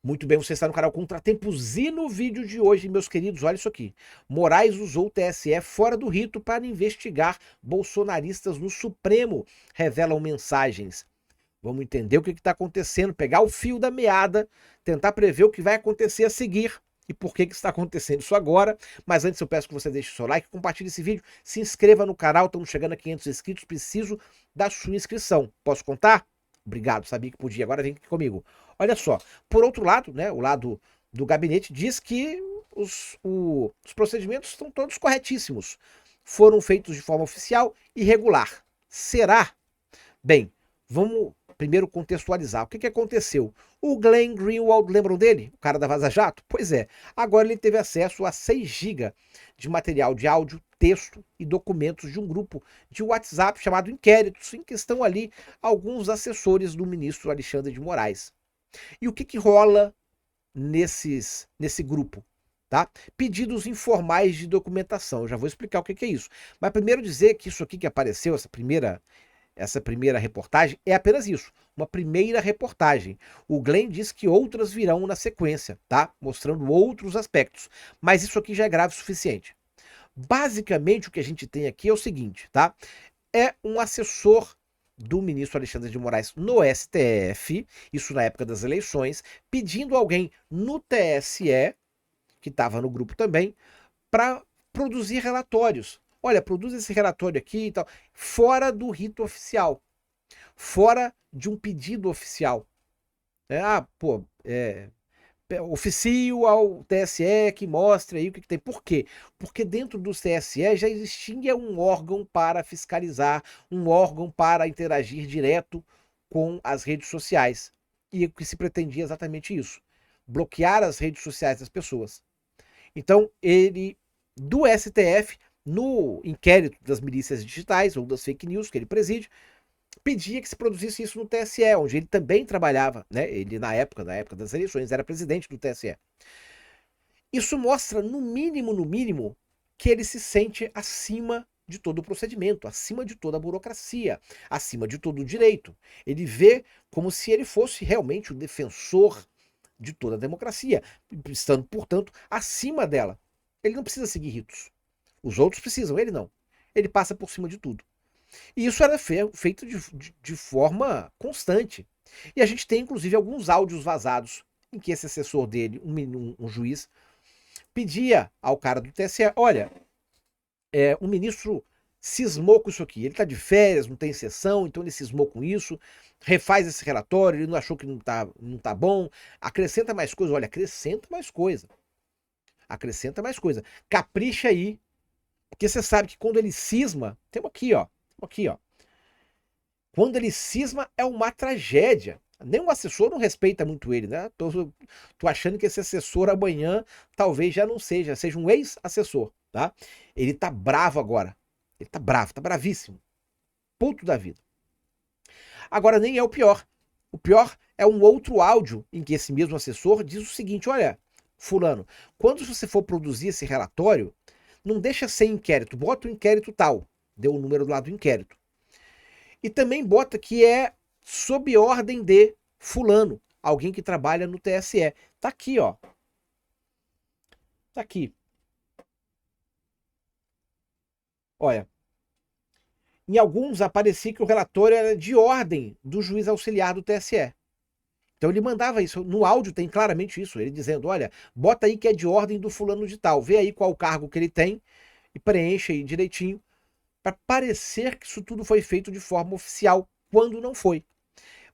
Muito bem, você está no canal Contratempos e no vídeo de hoje, meus queridos, olha isso aqui. Moraes usou o TSE fora do rito para investigar bolsonaristas no Supremo, revelam mensagens. Vamos entender o que está acontecendo, pegar o fio da meada, tentar prever o que vai acontecer a seguir e por que está acontecendo isso agora. Mas antes eu peço que você deixe o seu like, compartilhe esse vídeo, se inscreva no canal, estamos chegando a 500 inscritos, preciso da sua inscrição. Posso contar? Obrigado, sabia que podia, agora vem aqui comigo. Olha só, por outro lado, né, o lado do gabinete diz que os procedimentos estão todos corretíssimos. Foram feitos de forma oficial e regular. Será? Bem, vamos primeiro contextualizar. O que aconteceu? O Glenn Greenwald, lembram dele? O cara da Vaza Jato? Pois é, agora ele teve acesso a 6 GB de material de áudio, texto e documentos de um grupo de WhatsApp chamado Inquéritos, em que estão ali alguns assessores do ministro Alexandre de Moraes. E o que rola nesse grupo? Tá? Pedidos informais de documentação. Eu já vou explicar o que é isso. Mas primeiro dizer que isso aqui que apareceu, essa primeira reportagem, é apenas isso, uma primeira reportagem. O Glenn diz que outras virão na sequência, tá? Mostrando outros aspectos. Mas isso aqui já é grave o suficiente. Basicamente, o que a gente tem aqui é o seguinte, tá? É um assessor do ministro Alexandre de Moraes no STF, isso na época das eleições, pedindo alguém no TSE, que estava no grupo também, para produzir relatórios. Olha, produz esse relatório aqui e tal, fora do rito oficial, fora de um pedido oficial. Oficio ao TSE que mostre aí o que tem. Por quê? Porque dentro do TSE já existia um órgão para fiscalizar, um órgão para interagir direto com as redes sociais. E o que se pretendia exatamente isso: bloquear as redes sociais das pessoas. Então, ele, do STF, no inquérito das milícias digitais ou das fake news que ele preside, pedia que se produzisse isso no TSE, onde ele também trabalhava, né? Ele, na época das eleições, era presidente do TSE. Isso mostra, no mínimo, que ele se sente acima de todo o procedimento, acima de toda a burocracia, acima de todo o direito. Ele vê como se ele fosse realmente o defensor de toda a democracia, estando, portanto, acima dela. Ele não precisa seguir ritos. Os outros precisam, ele não. Ele passa por cima de tudo. E isso era feito de forma constante. E a gente tem, inclusive, alguns áudios vazados em que esse assessor dele, um juiz, pedia ao cara do TSE: olha, o ministro cismou com isso aqui. Ele está de férias, não tem sessão, então ele cismou com isso, refaz esse relatório, ele não achou que não tá bom, acrescenta mais coisa. Olha, acrescenta mais coisa. Acrescenta mais coisa. Capricha aí, porque você sabe que quando ele cisma, temos aqui, ó. Aqui, ó. Quando ele cisma é uma tragédia. Nem o assessor não respeita muito ele, né? Tô achando que esse assessor amanhã talvez já não seja um ex-assessor, tá? Ele tá bravo agora. Ele tá bravo, tá bravíssimo. Puto da vida. Agora nem é o pior. O pior é um outro áudio em que esse mesmo assessor diz o seguinte: olha, fulano, quando você for produzir esse relatório, não deixa sem inquérito, bota o inquérito tal. Deu o número do lado do inquérito. E também bota que é sob ordem de fulano, alguém que trabalha no TSE. Tá aqui, ó. Tá aqui. Olha, em alguns aparecia que o relatório era de ordem do juiz auxiliar do TSE. Então ele mandava isso. No áudio tem claramente isso, ele dizendo: olha, bota aí que é de ordem do fulano de tal, vê aí qual o cargo que ele tem e preenche aí direitinho, para parecer que isso tudo foi feito de forma oficial, quando não foi.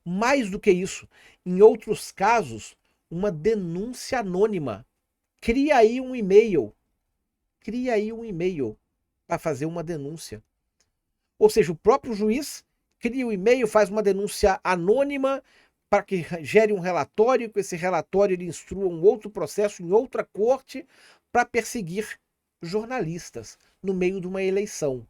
Mais do que isso, em outros casos, uma denúncia anônima. Cria aí um e-mail. Cria aí um e-mail para fazer uma denúncia. Ou seja, o próprio juiz cria um e-mail, faz uma denúncia anônima para que gere um relatório, com esse relatório ele instrua um outro processo em outra corte para perseguir jornalistas no meio de uma eleição.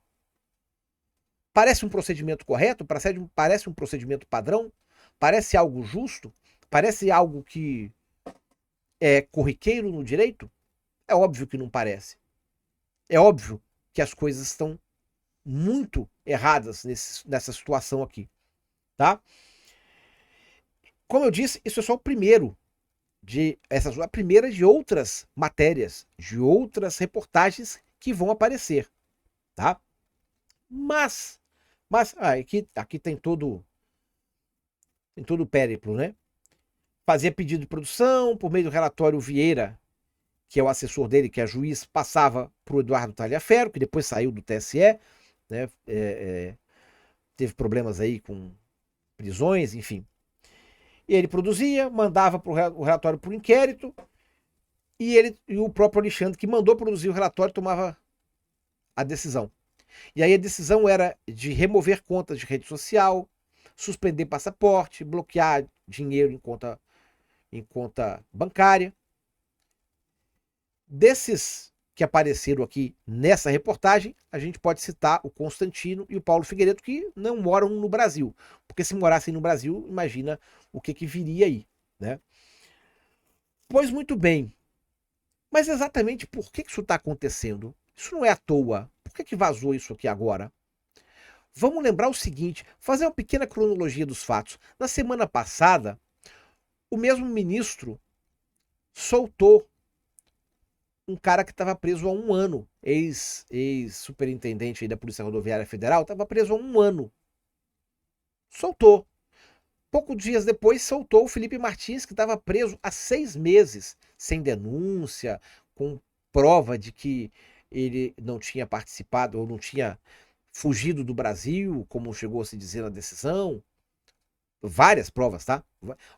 Parece um procedimento correto? Parece um procedimento padrão? Parece algo justo? Parece algo que é corriqueiro no direito? É óbvio que não parece. É óbvio que as coisas estão muito erradas nessa situação aqui, tá? Como eu disse, isso é só o primeiro a primeira de outras matérias, de outras reportagens que vão aparecer, tá? Mas aqui tem todo o périplo, né? Fazia pedido de produção, por meio do relatório Vieira, que é o assessor dele, que é juiz, passava para o Eduardo Talhaferro, que depois saiu do TSE, né? Teve problemas aí com prisões, enfim. E ele produzia, mandava o relatório por inquérito, e o próprio Alexandre, que mandou produzir o relatório, tomava a decisão. E aí a decisão era de remover contas de rede social, suspender passaporte, bloquear dinheiro em conta bancária. Desses que apareceram aqui nessa reportagem, a gente pode citar o Constantino e o Paulo Figueiredo, que não moram no Brasil. Porque se morassem no Brasil, imagina o que viria aí, né? Pois muito bem. Mas exatamente por que isso está acontecendo? Isso não é à toa. Por que vazou isso aqui agora? Vamos lembrar o seguinte, fazer uma pequena cronologia dos fatos. Na semana passada, o mesmo ministro soltou um cara que estava preso há 1 ano, ex-superintendente da Polícia Rodoviária Federal, estava preso há 1 ano. Soltou. Poucos dias depois, soltou o Felipe Martins, que estava preso há 6 meses, sem denúncia, com prova de que ele não tinha participado ou não tinha fugido do Brasil, como chegou a se dizer na decisão. Várias provas, tá?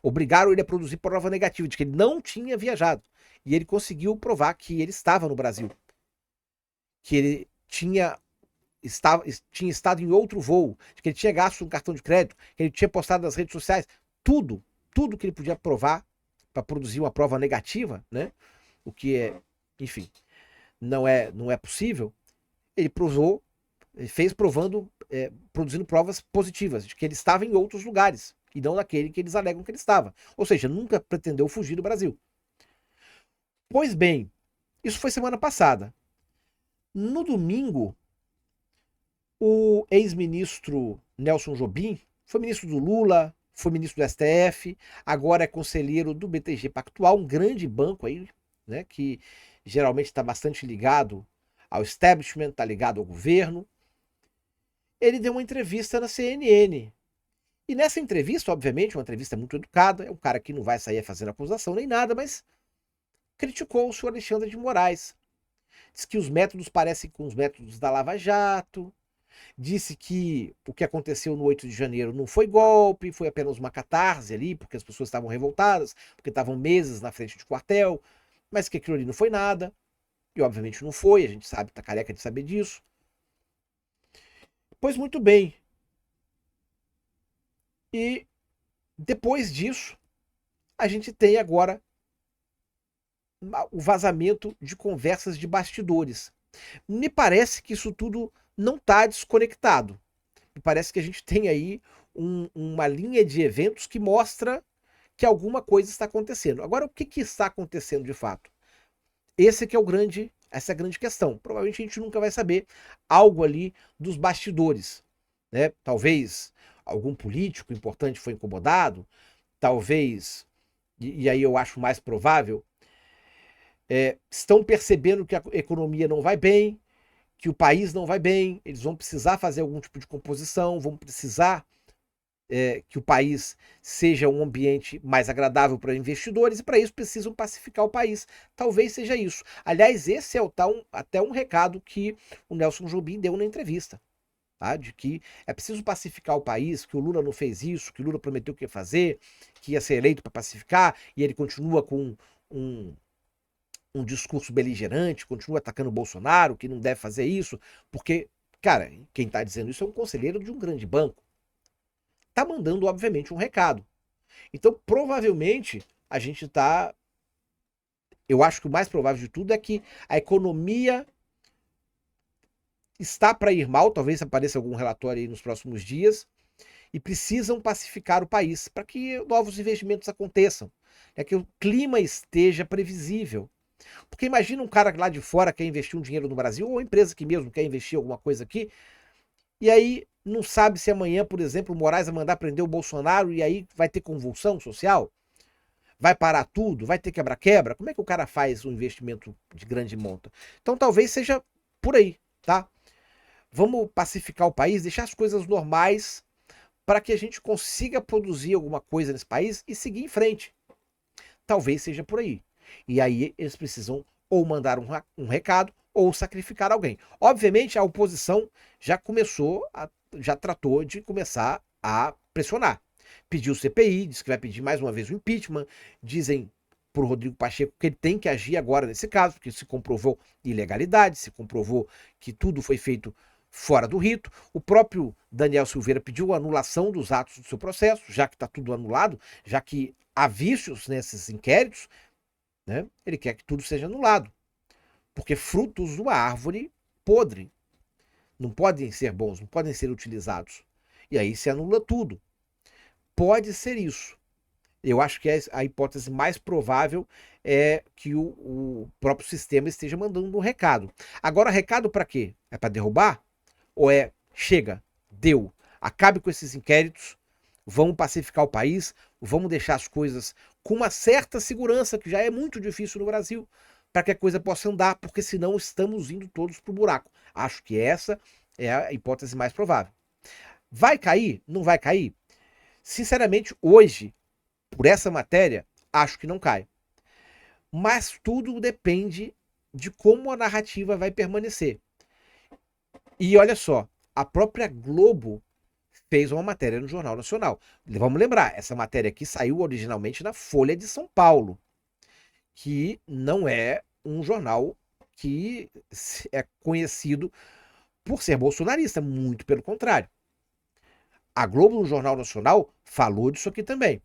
Obrigaram ele a produzir prova negativa de que ele não tinha viajado. E ele conseguiu provar que ele estava no Brasil. Que ele tinha estado em outro voo, que ele tinha gasto um cartão de crédito, que ele tinha postado nas redes sociais. Tudo que ele podia provar para produzir uma prova negativa, né? O que é, enfim, não é possível. Ele provou, ele fez produzindo provas positivas de que ele estava em outros lugares e não naquele que eles alegam que ele estava. Ou seja, nunca pretendeu fugir do Brasil. Pois bem, isso foi semana passada. No domingo, o ex-ministro Nelson Jobim foi ministro do Lula, foi ministro do STF, agora é conselheiro do BTG Pactual, um grande banco aí, né, que geralmente está bastante ligado ao establishment, está ligado ao governo. Ele deu uma entrevista na CNN. E nessa entrevista, obviamente, uma entrevista muito educada, é um cara que não vai sair fazendo acusação nem nada, mas criticou o senhor Alexandre de Moraes. Diz que os métodos parecem com os métodos da Lava Jato, disse que o que aconteceu no 8 de janeiro não foi golpe, foi apenas uma catarse ali, porque as pessoas estavam revoltadas, porque estavam meses na frente de quartel, mas que aquilo ali não foi nada, e obviamente não foi, a gente sabe, tá careca de saber disso. Pois muito bem. E depois disso, a gente tem agora o vazamento de conversas de bastidores. Me parece que isso tudo não está desconectado. Me parece que a gente tem aí uma linha de eventos que mostra que alguma coisa está acontecendo. Agora, o que está acontecendo de fato? Essa é a grande questão. Provavelmente a gente nunca vai saber algo ali dos bastidores, né? Talvez algum político importante foi incomodado, talvez, e aí eu acho mais provável, estão percebendo que a economia não vai bem, que o país não vai bem, eles vão precisar fazer algum tipo de composição, vão precisar que o país seja um ambiente mais agradável para investidores e para isso precisam pacificar o país. Talvez seja isso. Aliás, esse é até um recado que o Nelson Jobim deu na entrevista. Tá? De que é preciso pacificar o país, que o Lula não fez isso, que o Lula prometeu que ia fazer, que ia ser eleito para pacificar, e ele continua com um discurso beligerante, continua atacando o Bolsonaro, que não deve fazer isso, porque, cara, quem está dizendo isso é um conselheiro de um grande banco. Está mandando, obviamente, um recado. Então, provavelmente, a gente está... Eu acho que o mais provável de tudo é que a economia está para ir mal, talvez apareça algum relatório aí nos próximos dias, e precisam pacificar o país para que novos investimentos aconteçam, que o clima esteja previsível. Porque imagina um cara lá de fora quer investir um dinheiro no Brasil, ou uma empresa que mesmo quer investir alguma coisa aqui, e aí não sabe se amanhã, por exemplo, o Moraes vai mandar prender o Bolsonaro e aí vai ter convulsão social? Vai parar tudo? Vai ter quebra-quebra? Como é que o cara faz um investimento de grande monta? Então talvez seja por aí, tá? Vamos pacificar o país, deixar as coisas normais para que a gente consiga produzir alguma coisa nesse país e seguir em frente. Talvez seja por aí. E aí eles precisam ou mandar um recado ou sacrificar alguém. Obviamente a oposição já já tratou de começar a pressionar. Pediu CPI, disse que vai pedir mais uma vez o impeachment, dizem para o Rodrigo Pacheco que ele tem que agir agora nesse caso, porque se comprovou ilegalidade, se comprovou que tudo foi feito fora do rito. O próprio Daniel Silveira pediu a anulação dos atos do seu processo, já que está tudo anulado, já que há vícios nesses inquéritos, né? Ele quer que tudo seja anulado, porque frutos de uma árvore podre não podem ser bons, não podem ser utilizados. E aí se anula tudo. Pode ser isso. Eu acho que a hipótese mais provável é que o próprio sistema esteja mandando um recado. Agora, recado para quê? É para derrubar? Ou é chega, deu, acabe com esses inquéritos, vamos pacificar o país, vamos deixar as coisas com uma certa segurança, que já é muito difícil no Brasil, para que a coisa possa andar, porque senão estamos indo todos para o buraco. Acho que essa é a hipótese mais provável. Vai cair? Não vai cair? Sinceramente, hoje, por essa matéria, acho que não cai. Mas tudo depende de como a narrativa vai permanecer. E olha só, a própria Globo fez uma matéria no Jornal Nacional. Vamos lembrar, essa matéria aqui saiu originalmente na Folha de São Paulo, que não é um jornal que é conhecido por ser bolsonarista, muito pelo contrário. A Globo no Jornal Nacional falou disso aqui também.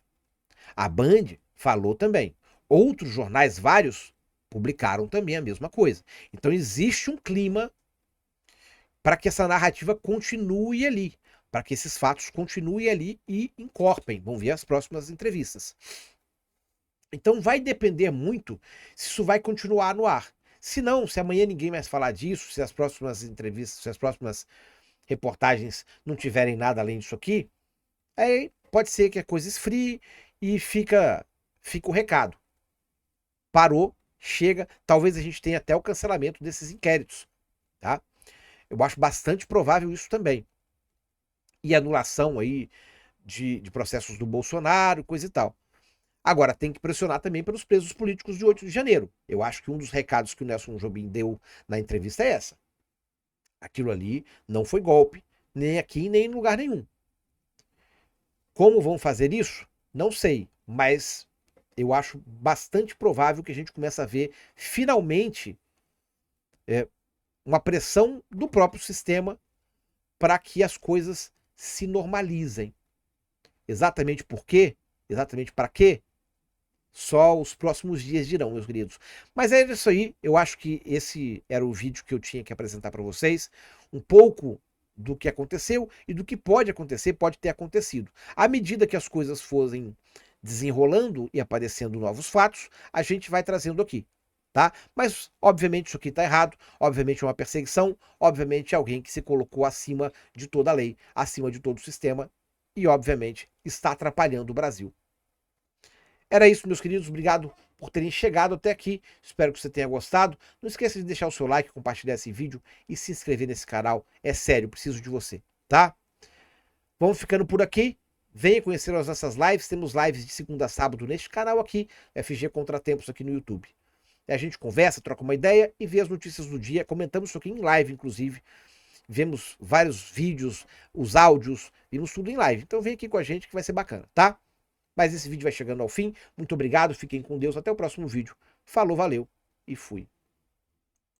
A Band falou também. Outros jornais, vários, publicaram também a mesma coisa. Então existe um clima para que essa narrativa continue ali, para que esses fatos continuem ali e encorpem. Vamos ver as próximas entrevistas. Então vai depender muito se isso vai continuar no ar. Se não, se amanhã ninguém mais falar disso, se as próximas entrevistas, se as próximas reportagens não tiverem nada além disso aqui, aí pode ser que a coisa esfrie e fica o recado. Parou, chega, talvez a gente tenha até o cancelamento desses inquéritos, tá? Eu acho bastante provável isso também. E anulação aí de processos do Bolsonaro, coisa e tal. Agora, tem que pressionar também pelos presos políticos de 8 de janeiro. Eu acho que um dos recados que o Nelson Jobim deu na entrevista é essa. Aquilo ali não foi golpe, nem aqui, nem em lugar nenhum. Como vão fazer isso? Não sei, mas eu acho bastante provável que a gente comece a ver, finalmente, uma pressão do próprio sistema para que as coisas se normalizem. Exatamente por quê? Exatamente para quê? Só os próximos dias dirão, meus queridos. Mas é isso aí. Eu acho que esse era o vídeo que eu tinha que apresentar para vocês. Um pouco do que aconteceu e do que pode acontecer, pode ter acontecido. À medida que as coisas forem desenrolando e aparecendo novos fatos, a gente vai trazendo aqui, tá? Mas, obviamente, isso aqui está errado. Obviamente, é uma perseguição. Obviamente, é alguém que se colocou acima de toda a lei, acima de todo o sistema e, obviamente, está atrapalhando o Brasil. Era isso, meus queridos. Obrigado por terem chegado até aqui. Espero que você tenha gostado. Não esqueça de deixar o seu like, compartilhar esse vídeo e se inscrever nesse canal. É sério, preciso de você, tá? Vamos ficando por aqui. Venha conhecer as nossas lives. Temos lives de segunda a sábado neste canal aqui, FG Contratempos aqui no YouTube. A gente conversa, troca uma ideia e vê as notícias do dia. Comentamos isso aqui em live, inclusive. Vemos vários vídeos, os áudios, vimos tudo em live. Então vem aqui com a gente que vai ser bacana, tá? Mas esse vídeo vai chegando ao fim. Muito obrigado, fiquem com Deus. Até o próximo vídeo. Falou, valeu e fui.